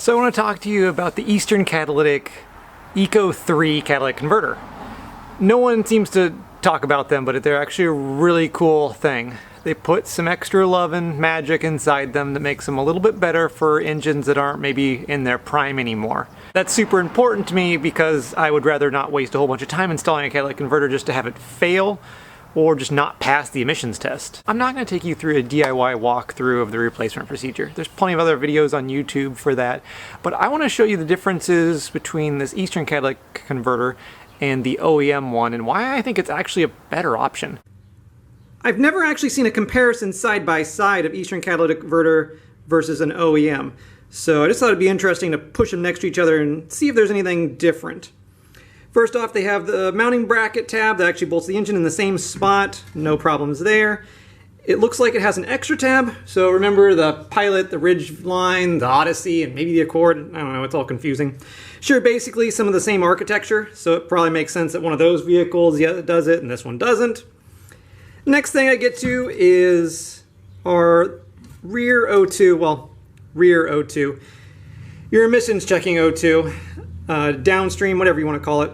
So I want to talk to you about the Eastern Catalytic Eco 3 catalytic converter. No one seems to talk about them, but they're actually a really cool thing. They put some extra love and magic inside them that makes them a little bit better for engines that aren't maybe in their prime anymore. That's super important to me because I would rather not waste a whole bunch of time installing a catalytic converter just to have it fail or just not pass the emissions test. I'm not going to take you through a DIY walkthrough of the replacement procedure. There's plenty of other videos on YouTube for that, but I want to show you the differences between this Eastern catalytic converter and the OEM one and why I think it's actually a better option. I've never actually seen a comparison side by side of Eastern catalytic converter versus an OEM, so I just thought it'd be interesting to push them next to each other and see if there's anything different. First off, they have the mounting bracket tab that actually bolts the engine in the same spot. No problems there. It looks like it has an extra tab. So remember the Pilot, the Ridgeline, the Odyssey, and maybe the Accord. I don't know, it's all confusing. Sure, basically some of the same architecture, so it probably makes sense that one of those vehicles does it and this one doesn't. Next thing I get to is our rear O2, well, rear O2. Your emissions checking O2. Downstream, whatever you want to call it.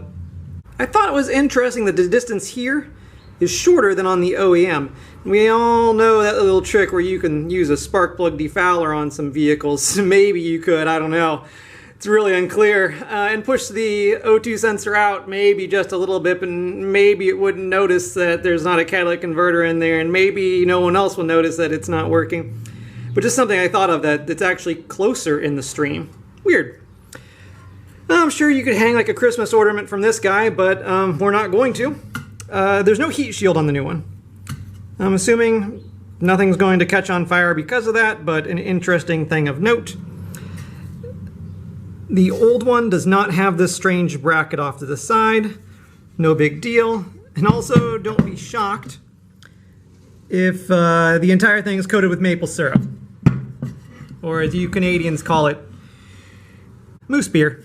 I thought it was interesting that the distance here is shorter than on the OEM. We all know that little trick where you can use a spark plug defouler on some vehicles. Maybe you could, I don't know. It's really unclear. And push the O2 sensor out maybe just a little bit, and maybe it wouldn't notice that there's not a catalytic converter in there, and maybe no one else will notice that it's not working. But just something I thought of that it's actually closer in the stream. Weird. I'm sure you could hang like a Christmas ornament from this guy, but we're not going to. There's no heat shield on the new one. I'm assuming nothing's going to catch on fire because of that, but an interesting thing of note. The old one does not have this strange bracket off to the side. No big deal. And also, don't be shocked if the entire thing is coated with maple syrup. Or as you Canadians call it, moose beer.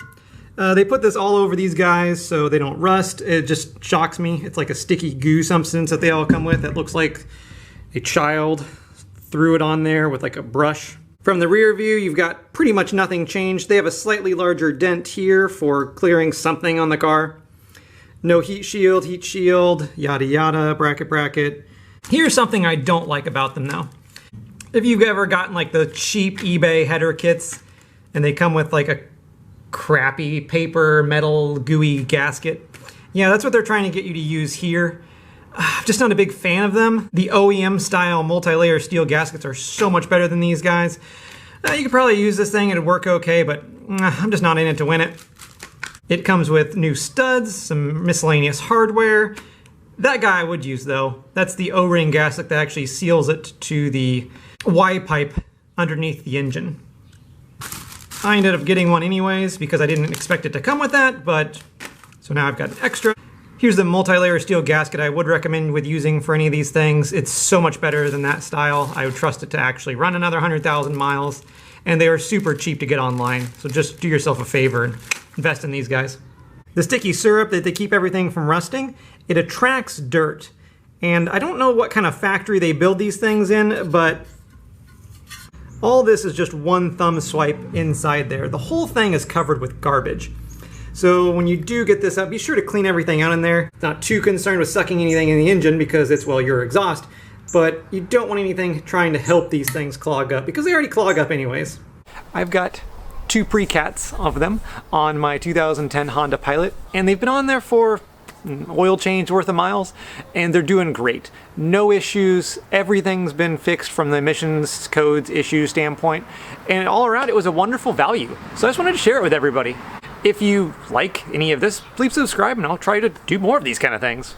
They put this all over these guys so they don't rust. It just shocks me. It's like a sticky goo substance that they all come with that looks like a child threw it on there with like a brush. From the rear view, you've got pretty much nothing changed. They have a slightly larger dent here for clearing something on the car. No heat shield, yada yada, bracket. Here's something I don't like about them though. If you've ever gotten like the cheap eBay header kits and they come with like a crappy paper, metal, gooey gasket. Yeah, that's what they're trying to get you to use here. I'm just not a big fan of them. The OEM style multi-layer steel gaskets are so much better than these guys. You could probably use this thing and it'd work okay, but I'm just not in it to win it. It comes with new studs, some miscellaneous hardware. That guy I would use though. That's the O-ring gasket that actually seals it to the Y pipe underneath the engine. I ended up getting one anyways because I didn't expect it to come with that, but so now I've got an extra. Here's the multi-layer steel gasket I would recommend with using for any of these things. It's so much better than that style. I would trust it to actually run another 100,000 miles, and they are super cheap to get online. So just do yourself a favor and invest in these guys. The sticky syrup that they keep everything from rusting, it attracts dirt. And I don't know what kind of factory they build these things in, but all this is just one thumb swipe inside there. The whole thing is covered with garbage. So when you do get this up, be sure to clean everything out in there. Not too concerned with sucking anything in the engine because it's, well, your exhaust. But you don't want anything trying to help these things clog up because they already clog up anyways. I've got two pre-cats of them on my 2010 Honda Pilot, and they've been on there for oil change worth of miles, and they're doing great. No issues. Everything's been fixed from the emissions codes issue standpoint, and all around it was a wonderful value. So I just wanted to share it with everybody. If you like any of this, please subscribe and I'll try to do more of these kind of things.